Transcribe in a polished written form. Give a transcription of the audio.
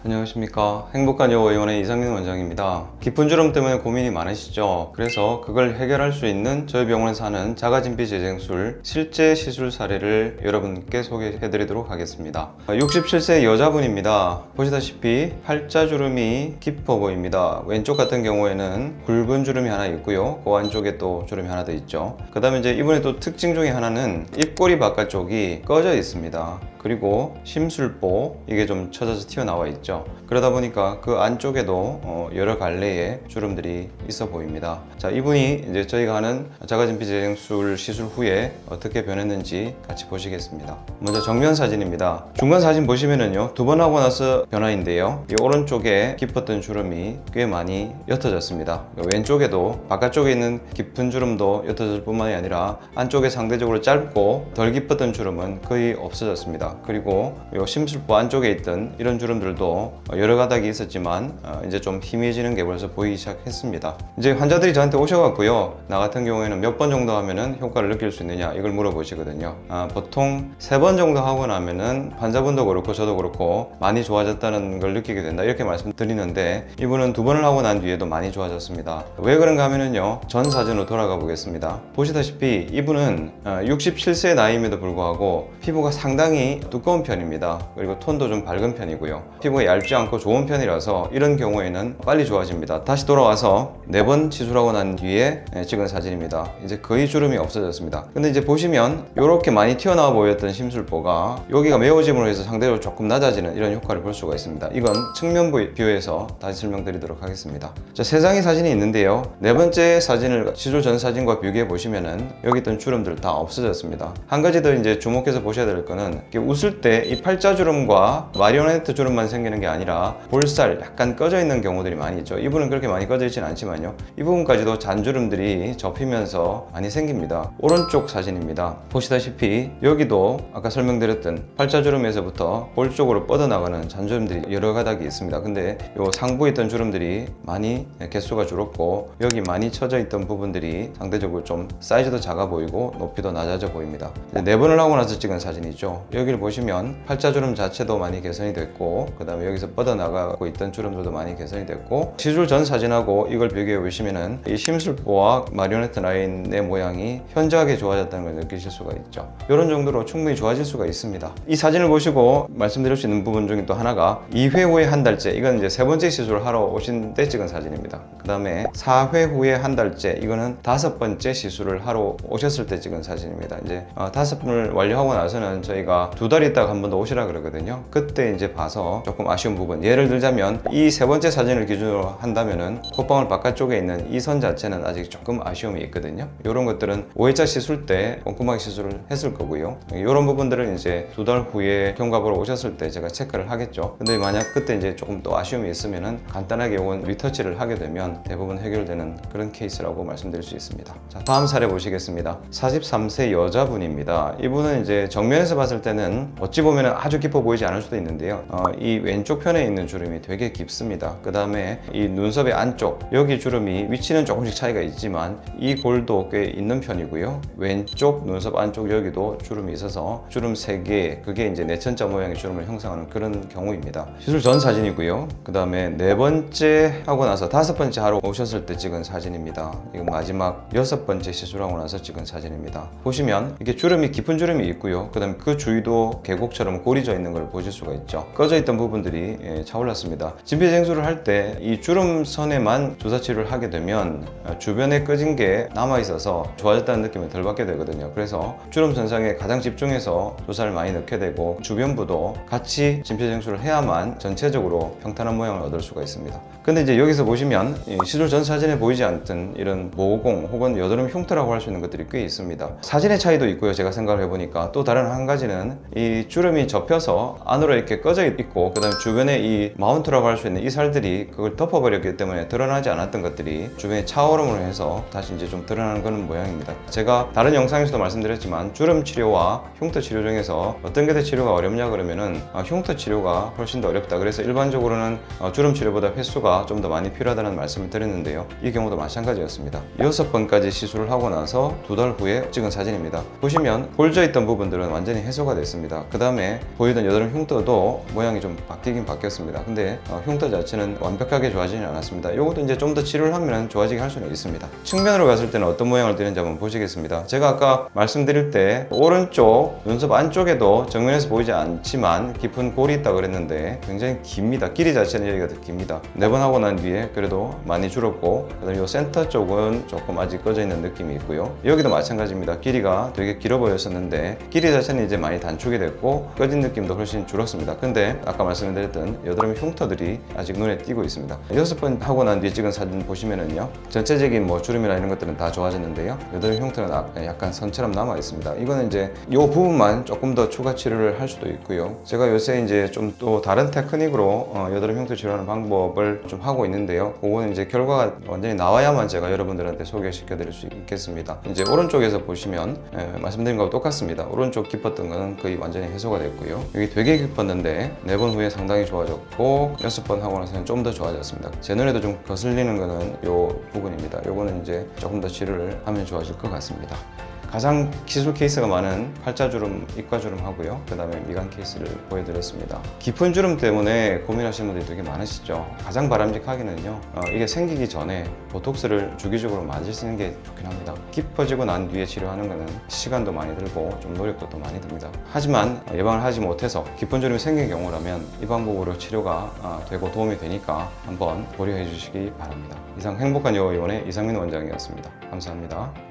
안녕하십니까. 행복한 여고의원의 이상민 원장입니다. 깊은 주름 때문에 고민이 많으시죠? 그래서 그걸 해결할 수 있는 저희 병원에서 하는 자가진피 재생술 실제 시술 사례를 여러분께 소개해 드리도록 하겠습니다. 67세 여자분입니다. 보시다시피 팔자주름이 깊어 보입니다. 왼쪽 같은 경우에는 굵은 주름이 하나 있고요. 그 안쪽에 또 주름이 하나 더 있죠. 그 다음에 이제 이분의 또 특징 중에 하나는 입꼬리 바깥쪽이 꺼져 있습니다. 그리고 심술보 이게 좀 처져서 튀어나와 있죠. 그러다 보니까 그 안쪽에도 여러 갈래의 주름들이 있어 보입니다. 자, 이분이 이제 저희가 하는 자가진피 재생술 시술 후에 어떻게 변했는지 같이 보시겠습니다. 먼저 정면 사진입니다. 중간 사진 보시면은요, 2번 하고 나서 변화인데요, 이 오른쪽에 깊었던 주름이 꽤 많이 옅어졌습니다. 왼쪽에도 바깥쪽에 있는 깊은 주름도 옅어질 뿐만이 아니라 안쪽에 상대적으로 짧고 덜 깊었던 주름은 거의 없어졌습니다. 그리고 이 심술보 안쪽에 있던 이런 주름들도 여러 가닥이 있었지만 이제 좀 희미해지는 게 벌써 보이기 시작했습니다. 이제 환자들이 저한테 오셔갖고요, 나 같은 경우에는 몇 번 정도 하면은 효과를 느낄 수 있느냐 이걸 물어보시거든요. 보통 3번 정도 하고 나면은 환자분도 그렇고 저도 그렇고 많이 좋아졌다는 걸 느끼게 된다 이렇게 말씀드리는데, 이분은 2번을 하고 난 뒤에도 많이 좋아졌습니다. 왜 그런가 하면은요, 전 사진으로 돌아가 보겠습니다. 보시다시피 이분은 67세 나이임에도 불구하고 피부가 상당히 두꺼운 편입니다. 그리고 톤도 좀 밝은 편이고요. 피부가 얇지 않고 좋은 편이라서 이런 경우에는 빨리 좋아집니다. 다시 돌아와서 4번 시술하고 난 뒤에 찍은 사진입니다. 이제 거의 주름이 없어졌습니다. 근데 이제 보시면 이렇게 많이 튀어나와 보였던 심술보가 여기가 메워짐으로 해서 상대적으로 조금 낮아지는 이런 효과를 볼 수가 있습니다. 이건 측면 뷰에서 다시 설명드리도록 하겠습니다. 자, 3장의 사진이 있는데요, 4번째 사진을 시술 전 사진과 비교해 보시면은 여기 있던 주름들 다 없어졌습니다. 한 가지 더 이제 주목해서 보셔야 될 거는, 웃을 때 이 팔자주름과 마리오네트 주름만 생기는 게 아니라 볼살 약간 꺼져 있는 경우들이 많이 있죠. 이분은 그렇게 많이 꺼져 있지는 않지만요, 이 부분까지도 잔주름들이 접히면서 많이 생깁니다. 오른쪽 사진입니다. 보시다시피 여기도 아까 설명드렸던 팔자주름에서부터 볼 쪽으로 뻗어나가는 잔주름들이 여러 가닥이 있습니다. 근데 요 상부에 있던 주름들이 많이 개수가 줄었고, 여기 많이 처져 있던 부분들이 상대적으로 좀 사이즈도 작아 보이고 높이도 낮아져 보입니다. 4번을 하고 나서 찍은 사진이죠. 여기를 보시면 팔자주름 자체도 많이 개선이 됐고, 그 다음에 여기서 뻗어나가고 있던 주름들도 많이 개선이 됐고, 시술 전 사진하고 이걸 비교해 보시면은 이 심술보와 마리오네트 라인의 모양이 현저하게 좋아졌다는 걸 느끼실 수가 있죠. 이런 정도로 충분히 좋아질 수가 있습니다. 이 사진을 보시고 말씀드릴 수 있는 부분 중에 또 하나가 2회 후에 한 달째, 이건 이제 3번째 시술을 하러 오신 때 찍은 사진입니다. 그 다음에 4회 후에 한 달째, 이거는 5번째 시술을 하러 오셨을 때 찍은 사진입니다. 이제 5번을 완료하고 나서는 저희가 2달 있다가 한 번 더 오시라 그러거든요. 그때 이제 봐서 조금 아쉬운 부분, 예를 들자면 이 3번째 사진을 기준으로 한다면은 콧방울 바깥쪽에 있는 이 선 자체는 아직 조금 아쉬움이 있거든요. 이런 것들은 5회차 시술 때 꼼꼼하게 시술을 했을 거고요. 이런 부분들은 이제 2달 후에 경과보러 오셨을 때 제가 체크를 하겠죠. 근데 만약 그때 이제 조금 또 아쉬움이 있으면은 간단하게 요건 리터치를 하게 되면 대부분 해결되는 그런 케이스라고 말씀드릴 수 있습니다. 자, 다음 사례 보시겠습니다. 43세 여자분입니다. 이분은 이제 정면에서 봤을 때는 어찌 보면 아주 깊어 보이지 않을 수도 있는데요, 이 왼쪽 편에 있는 주름이 되게 깊습니다. 그 다음에 이 눈썹의 안쪽, 여기 주름이 위치는 조금씩 차이가 있지만 이 골도 꽤 있는 편이고요. 왼쪽 눈썹 안쪽 여기도 주름이 있어서 주름 3개, 그게 이제 내천자 모양의 주름을 형성하는 그런 경우입니다. 시술 전 사진이고요. 그 다음에 4번째 하고 나서 5번째 하러 오셨을 때 찍은 사진입니다. 이건 마지막 6번째 시술하고 나서 찍은 사진입니다. 보시면 이게 주름이 깊은 주름이 있고요. 그 다음에 그 주위도 계곡처럼 골이 져 있는 걸 보실 수가 있죠. 꺼져 있던 부분들이 차올랐습니다. 진피재생술을 할 때 이 주름선에만 주사치료를 하게 되면 주변에 꺼진 게 남아있어서 좋아졌다는 느낌을 덜 받게 되거든요. 그래서 주름선상에 가장 집중해서 주사를 많이 넣게 되고, 주변부도 같이 진피재생술을 해야만 전체적으로 평탄한 모양을 얻을 수가 있습니다. 근데 이제 여기서 보시면 시술 전 사진에 보이지 않던 이런 모공 혹은 여드름 흉터라고 할 수 있는 것들이 꽤 있습니다. 사진의 차이도 있고요. 제가 생각을 해보니까 또 다른 한 가지는 이 주름이 접혀서 안으로 이렇게 꺼져 있고, 그 다음에 주변에 이 마운트라고 할 수 있는 이 살들이 그걸 덮어버렸기 때문에 드러나지 않았던 것들이 주변에 차오름으로 해서 다시 이제 좀 드러나는 그런 모양입니다. 제가 다른 영상에서도 말씀드렸지만 주름 치료와 흉터 치료 중에서 어떤 게 더 치료가 어렵냐 그러면은 흉터 치료가 훨씬 더 어렵다. 그래서 일반적으로는 주름 치료보다 횟수가 좀 더 많이 필요하다는 말씀을 드렸는데요, 이 경우도 마찬가지였습니다. 6번까지 시술을 하고 나서 2달 후에 찍은 사진입니다. 보시면 골져 있던 부분들은 완전히 해소가 됐습니다. 바뀌었습니다. 그 다음에 보이던 여드름 흉터도 모양이 좀 바뀌긴 바뀌었습니다. 근데 흉터 자체는 완벽하게 좋아지진 않았습니다. 이것도 이제 좀 더 치료를 하면 좋아지게 할 수는 있습니다. 측면으로 갔을 때는 어떤 모양을 띠는지 한번 보시겠습니다. 제가 아까 말씀드릴 때 오른쪽 눈썹 안쪽에도 정면에서 보이지 않지만 깊은 골이 있다고 그랬는데 굉장히 깁니다. 길이 자체는 여기가 더 깁니다. 4번 하고 난 뒤에 그래도 많이 줄었고, 그다음에 이 센터 쪽은 조금 아직 꺼져 있는 느낌이 있고요. 여기도 마찬가지입니다. 길이가 되게 길어 보였었는데 길이 자체는 이제 많이 단축이 됐고 꺼진 느낌도 훨씬 줄었습니다. 근데 아까 말씀드렸던 여드름 흉터들이 아직 눈에 띄고 있습니다. 6번 하고 난 뒤에 찍은 사진 보시면은요, 전체적인 뭐 주름이나 이런 것들은 다 좋아졌는데요, 여드름 흉터는 약간 선처럼 남아 있습니다. 이거는 이제 이 부분만 조금 더 추가 치료를 할 수도 있고요. 제가 요새 이제 좀 또 다른 테크닉으로 여드름 흉터 치료하는 방법을 좀 하고 있는데요, 그거는 이제 결과가 완전히 나와야만 제가 여러분들한테 소개시켜 드릴 수 있겠습니다. 이제 오른쪽에서 보시면 말씀드린 거와 똑같습니다. 오른쪽 깊었던 거는 거의 완전히 해소가 됐고요. 여기 되게 깊었는데 4번 후에 상당히 좋아졌고 6번 하고 나서는 좀 더 좋아졌습니다. 제 눈에도 좀 거슬리는 거는 이 부분입니다. 요거는 이제 조금 더 치료를 하면 좋아질 것 같습니다. 가장 시술 케이스가 많은 팔자주름, 이과주름 하고요, 그 다음에 미간 케이스를 보여드렸습니다. 깊은 주름 때문에 고민하시는 분들이 되게 많으시죠. 가장 바람직하기는요, 이게 생기기 전에 보톡스를 주기적으로 맞으시는 게 좋긴 합니다. 깊어지고 난 뒤에 치료하는 거는 시간도 많이 들고 좀 노력도 또 많이 듭니다. 하지만 예방을 하지 못해서 깊은 주름이 생긴 경우라면 이 방법으로 치료가 되고 도움이 되니까 한번 고려해 주시기 바랍니다. 이상 행복한 여의원의 이상민 원장이었습니다. 감사합니다.